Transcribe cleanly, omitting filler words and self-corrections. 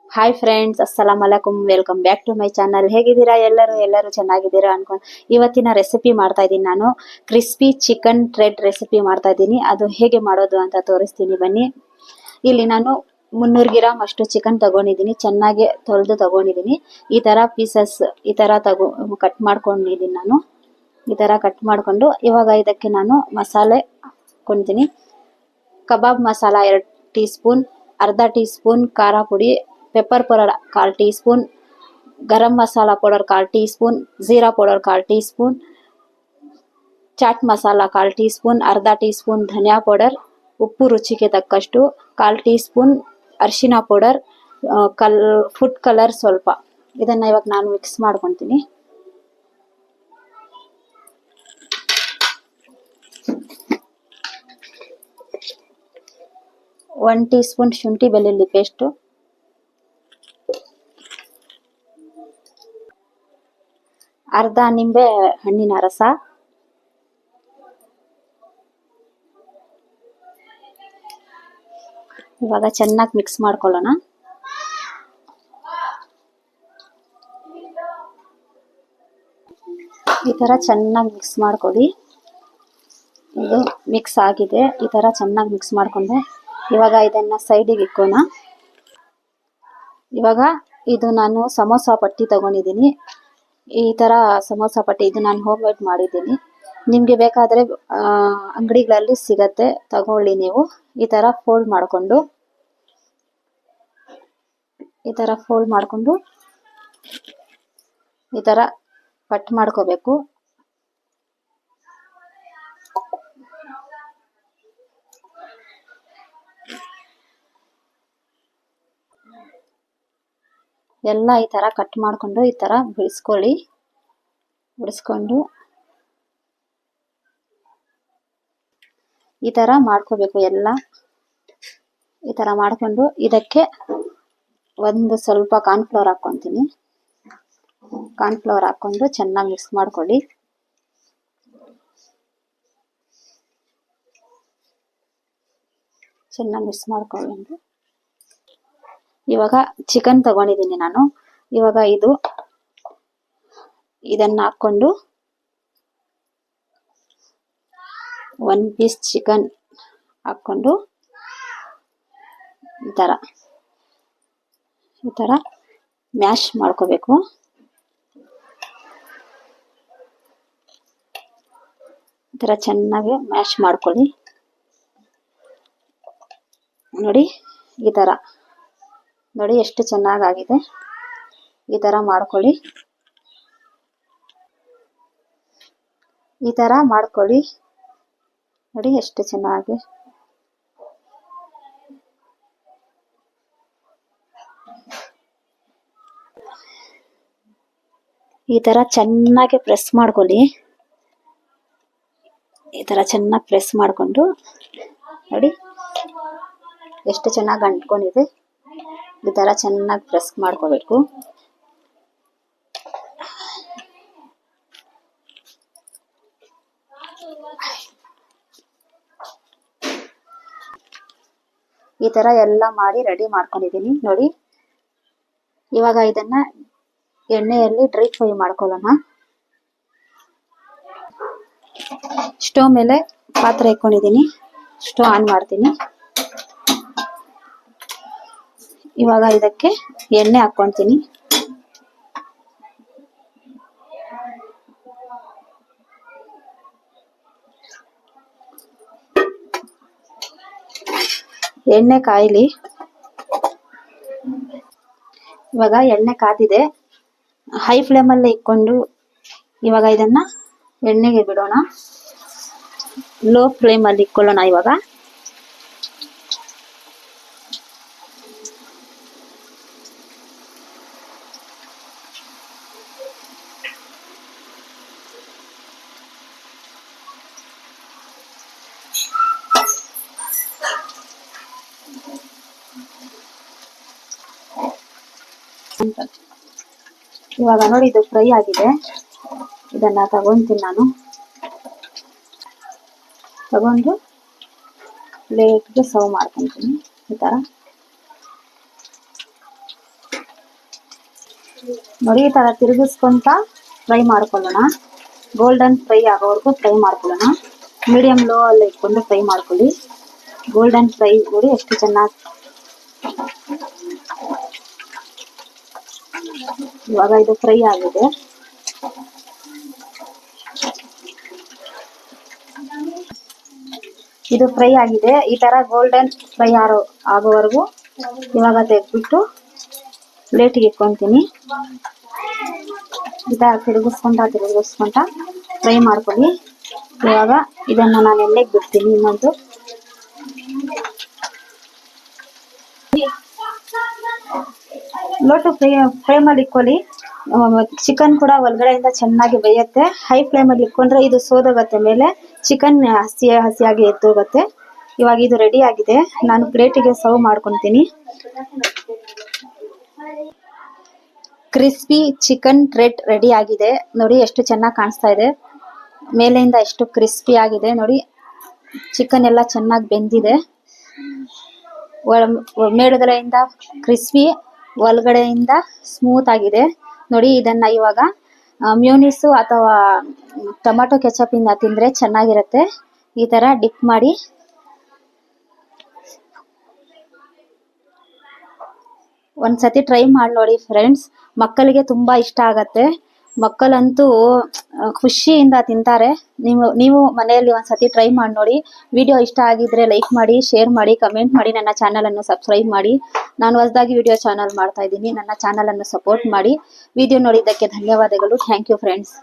Hi friends, ಅಸ್ಸಲಾಂ ಅಲೈಕುಮ್. Welcome back to my channel. ಹೇಗಿದ್ದೀರಾ ಎಲ್ಲರೂ ಚೆನ್ನಾಗಿದ್ದೀರಾ ಅನ್ಕೊಂಡು ಇವತ್ತಿನ ರೆಸಿಪಿ ಮಾಡ್ತಾ ಇದ್ದೀನಿ. ನಾನು ಕ್ರಿಸ್ಪಿ ಚಿಕನ್ ಥ್ರೆಡ್ ರೆಸಿಪಿ ಮಾಡ್ತಾ ಇದ್ದೀನಿ. ಅದು ಹೇಗೆ ಮಾಡೋದು ಅಂತ ತೋರಿಸ್ತೀನಿ ಬನ್ನಿ. ಇಲ್ಲಿ ನಾನು 300 ಗ್ರಾಮ್ ಅಷ್ಟು ಚಿಕನ್ ತಗೊಂಡಿದ್ದೀನಿ. ಚೆನ್ನಾಗಿ ತೊಳೆದು ತಗೊಂಡಿದ್ದೀನಿ. ಈ ತರ ಪೀಸಸ್ ಈ ತರ ಕಟ್ ಮಾಡ್ಕೊಂಡಿದ್ದೀನಿ. ನಾನು ಈ ತರ ಕಟ್ ಮಾಡ್ಕೊಂಡು ಇವಾಗ ಇದಕ್ಕೆ ನಾನು ಮಸಾಲೆ ಹಾಕೊಂತೀನಿ. ಕಬಾಬ್ ಮಸಾಲ 2 ಟೀ ಸ್ಪೂನ್, ಅರ್ಧ ಟೀ ಸ್ಪೂನ್ ಖಾರ ಪುಡಿ, pepper powder 1/4 teaspoon, garam masala powder 1/4 teaspoon, ಜೀರಾ powder 1/4 teaspoon, chaat masala 1/4 teaspoon, ಅರ್ಧ ಟೀ ಸ್ಪೂನ್ ಧನಿಯಾ ಪೌಡರ್, ಉಪ್ಪು ರುಚಿಗೆ ತಕ್ಕಷ್ಟು, 1/4 ಟೀ ಸ್ಪೂನ್ ಅರಿಶಿನ ಪೌಡರ್, ಫುಡ್ ಕಲರ್ ಸ್ವಲ್ಪ. ಇದನ್ನ ಇವಾಗ ನಾನು ಮಿಕ್ಸ್ ಮಾಡ್ಕೊತೀನಿ. ಒನ್ ಟೀ ಸ್ಪೂನ್ ಶುಂಠಿ ಬೆಳ್ಳುಳ್ಳಿ ಪೇಸ್ಟ್, ಅರ್ಧ ನಿಂಬೆ ಹಣ್ಣಿನ ರಸ, ಇವಾಗ ಚೆನ್ನಾಗಿ ಮಿಕ್ಸ್ ಮಾಡ್ಕೊಳ್ಳೋಣ. ಈ ತರ ಚೆನ್ನಾಗಿ ಮಿಕ್ಸ್ ಮಾಡ್ಕೊಳ್ಳಿ. ಇದು ಮಿಕ್ಸ್ ಆಗಿದೆ. ಈ ತರ ಚೆನ್ನಾಗಿ ಮಿಕ್ಸ್ ಮಾಡ್ಕೊಂಡೆ. ಇವಾಗ ಇದನ್ನ ಸೈಡಿಗೆ ಇಕ್ಕೋಣ. ಇವಾಗ ಇದು ನಾನು ಸಮೋಸ ಪಟ್ಟಿ ತಗೊಂಡಿದ್ದೀನಿ. ಈ ತರ ಸಮೋಸ ಪಟ್ಟಿ ಇದು ನಾನು ಹೋಮ್ ಮೇಡ್ ಮಾಡಿದ್ದೀನಿ. ನಿಮ್ಗೆ ಬೇಕಾದ್ರೆ ಅಂಗಡಿಗಳಲ್ಲಿ ಸಿಗತ್ತೆ, ತಗೊಳ್ಳಿ ನೀವು. ಈ ತರ ಫೋಲ್ಡ್ ಮಾಡ್ಕೊಂಡು ಈ ತರ ಕಟ್ ಮಾಡ್ಕೋಬೇಕು. ಎಲ್ಲ ಈ ತರ ಕಟ್ ಮಾಡ್ಕೊಂಡು ಈ ತರ ಬಿಡಿಸ್ಕೊಂಡು ಈ ತರ ಮಾಡ್ಕೋಬೇಕು. ಎಲ್ಲ ಈ ತರ ಮಾಡ್ಕೊಂಡು ಇದಕ್ಕೆ ಒಂದು ಸ್ವಲ್ಪ ಕಾರ್ನ್ಫ್ಲವರ್ ಹಾಕೊಂತೀನಿ. ಕಾರ್ನ್ಫ್ಲವರ್ ಹಾಕೊಂಡು ಚೆನ್ನಾಗಿ ಮಿಕ್ಸ್ ಮಾಡ್ಕೊಳ್ಳಿ. ಚೆನ್ನಾಗಿ ಮಿಕ್ಸ್ ಮಾಡ್ಕೊಂಡು ಇವಾಗ ಚಿಕನ್ ತಗೊಂಡಿದ್ದೀನಿ ನಾನು. ಇವಾಗ ಇದನ್ನ ಹಾಕೊಂಡು 1 ಪೀಸ್ ಚಿಕನ್ ಹಾಕೊಂಡು ಈ ತರ ಮ್ಯಾಶ್ ಮಾಡ್ಕೋಬೇಕು. ಈ ತರ ಚೆನ್ನಾಗಿ ಮ್ಯಾಶ್ ಮಾಡ್ಕೊಳ್ಳಿ. ನೋಡಿ, ಈ ತರ ನೋಡಿ ಎಷ್ಟು ಚೆನ್ನಾಗಾಗಿದೆ. ಈ ತರ ಮಾಡ್ಕೊಳ್ಳಿ. ಈ ತರ ಮಾಡ್ಕೊಳ್ಳಿ. ನೋಡಿ ಎಷ್ಟು ಚೆನ್ನಾಗಿ. ಈ ತರ ಚೆನ್ನಾಗಿ ಪ್ರೆಸ್ ಮಾಡ್ಕೊಳ್ಳಿ. ಈ ತರ ಚೆನ್ನಾಗಿ ಪ್ರೆಸ್ ಮಾಡ್ಕೊಂಡು ನೋಡಿ ಎಷ್ಟು ಚೆನ್ನಾಗಿ ಅಂಟ್ಕೊಂಡಿದೆ. ಈ ತರ ಚೆನ್ನಾಗಿ ಪ್ರೆಸ್ ಮಾಡ್ಕೋಬೇಕು. ಈ ತರ ಎಲ್ಲ ಮಾಡಿ ರೆಡಿ ಮಾಡ್ಕೊಂಡಿದ್ದೀನಿ ನೋಡಿ. ಇವಾಗ ಇದನ್ನ ಎಣ್ಣೆಯಲ್ಲಿ ಡ್ರೈ ಫ್ರೈ ಮಾಡ್ಕೊಳ್ಳೋಣ. ಸ್ಟವ್ ಮೇಲೆ ಪಾತ್ರೆ ಇಟ್ಕೊಂಡಿದ್ದೀನಿ. ಸ್ಟವ್ ಆನ್ ಮಾಡ್ತೀನಿ. ಇವಾಗ ಇದಕ್ಕೆ ಎಣ್ಣೆ ಹಾಕ್ಕೊಂತೀನಿ. ಎಣ್ಣೆ ಕಾಯಿಲಿ. ಇವಾಗ ಎಣ್ಣೆ ಕಾದಿದೆ. ಹೈ ಫ್ಲೇಮಲ್ಲಿ ಇಟ್ಕೊಂಡು ಇವಾಗ ಇದನ್ನ ಎಣ್ಣೆಗೆ ಬಿಡೋಣ. ಲೋ ಫ್ಲೇಮಲ್ಲಿ ಇಟ್ಕೊಳ್ಳೋಣ. ಇವಾಗ ನೋಡಿ ಇದು ಫ್ರೈ ಆಗಿದೆ. ಇದನ್ನ ತಗೊಂತೀನಿ ನಾನು. ತಗೊಂಡು ಪ್ಲೇಟ್ಗೆ ಸರ್ವ್ ಮಾಡ್ಕೊಂತೀನಿ. ಈ ತರ ನೋಡಿ ಈ ತರ ತಿರುಗಿಸ್ಕೊಂತ ಫ್ರೈ ಮಾಡ್ಕೊಳ್ಳೋಣ. ಗೋಲ್ಡನ್ ಫ್ರೈ ಆಗೋವರೆಗೂ ಫ್ರೈ ಮಾಡ್ಕೊಳ್ಳೋಣ. ಮೀಡಿಯಂ ಲೋ ಅಲ್ಲಿ ಇಟ್ಕೊಂಡು ಫ್ರೈ ಮಾಡ್ಕೊಳ್ಳಿ. ಗೋಲ್ಡನ್ ಫ್ರೈ ನೋಡಿ ಎಷ್ಟು ಚೆನ್ನಾಗಿ. ಇವಾಗ ಇದು ಫ್ರೈ ಆಗಿದೆ. ಇದು ಫ್ರೈ ಆಗಿದೆ. ಈ ತರ ಗೋಲ್ಡನ್ ಫ್ರೈ ಆಗೋವರೆಗೂ ಇವಾಗ ತೆಗೆದ್ಬಿಟ್ಟು ಪ್ಲೇಟಿಗೆ ಇಟ್ಕೊಂತೀನಿ. ಈ ತರ ತಿರುಗಿಸ್ಕೊಂತ ಫ್ರೈ ಮಾಡ್ಕೊಳ್ಳಿ. ಇವಾಗ ಇದನ್ನ ನಾನು ಎಣ್ಣೆಗೆ ಬಿಡ್ತೀನಿ. ಇನ್ನೊಂದು ಲೋ ಟು ಫ್ಲೇಮಲ್ಲಿ ಇಟ್ಕೊಳ್ಳಿ. ಚಿಕನ್ ಕೂಡ ಒಳಗಡೆಯಿಂದ ಚೆನ್ನಾಗಿ ಬೇಯುತ್ತೆ. ಹೈ ಫ್ಲೇಮಲ್ಲಿ ಇಟ್ಕೊಂಡ್ರೆ ಇದು ಸೋದೋಗುತ್ತೆ, ಮೇಲೆ ಚಿಕನ್ ಹಸಿಯಾಗಿ ಎದ್ದೋಗುತ್ತೆ. ಇವಾಗ ಇದು ರೆಡಿ ಆಗಿದೆ. ನಾನು ಪ್ಲೇಟಿಗೆ ಸರ್ವ್ ಮಾಡ್ಕೊತೀನಿ. ಕ್ರಿಸ್ಪಿ ಚಿಕನ್ ಟ್ರೆಡ್ ರೆಡಿ ಆಗಿದೆ. ನೋಡಿ ಎಷ್ಟು ಚೆನ್ನಾಗಿ ಕಾಣಿಸ್ತಾ ಇದೆ. ಮೇಲೆಯಿಂದ ಎಷ್ಟು ಕ್ರಿಸ್ಪಿ ಆಗಿದೆ ನೋಡಿ. ಚಿಕನ್ ಎಲ್ಲ ಚೆನ್ನಾಗಿ ಬೆಂದಿದೆ. ಮೇಲ್ಗಡೆಯಿಂದ ಕ್ರಿಸ್ಪಿ, ಒಳಗಡೆಯಿಂದ ಸ್ಮೂತ್ ಆಗಿದೆ ನೋಡಿ. ಇದನ್ನ ಇವಾಗ ಮ್ಯೂನಿಸು ಅಥವಾ ಟೊಮ್ಯಾಟೊ ಕೆಚಪ್ ಇಂದ ತಿಂದ್ರೆ ಚೆನ್ನಾಗಿರುತ್ತೆ. ಈ ತರ ಡಿಪ್ ಮಾಡಿ ಒಂದ್ಸತಿ ಟ್ರೈ ಮಾಡಿ ನೋಡಿ ಫ್ರೆಂಡ್ಸ್. ಮಕ್ಕಳಿಗೆ ತುಂಬಾ ಇಷ್ಟ ಆಗತ್ತೆ. ಮಕ್ಕಳಂತೂ ಖುಷಿಯಿಂದ ತಿಂತಾರೆ. ನೀವು ಮನೆಯಲ್ಲಿ ಒಂದ್ಸತಿ ಟ್ರೈ ಮಾಡಿ ನೋಡಿ. ವಿಡಿಯೋ ಇಷ್ಟ ಆಗಿದ್ರೆ ಲೈಕ್ ಮಾಡಿ, ಶೇರ್ ಮಾಡಿ, ಕಮೆಂಟ್ ಮಾಡಿ, ನನ್ನ ಚಾನಲ್ ಅನ್ನು ಸಬ್ಸ್ಕ್ರೈಬ್ ಮಾಡಿ. ನಾನು ಹೊಸದಾಗಿ ವಿಡಿಯೋ ಚಾನಲ್ ಮಾಡ್ತಾ ಇದ್ದೀನಿ. ನನ್ನ ಚಾನಲ್ ಅನ್ನು ಸಪೋರ್ಟ್ ಮಾಡಿ. ವಿಡಿಯೋ ನೋಡಿದ್ದಕ್ಕೆ ಧನ್ಯವಾದಗಳು. Thank you friends.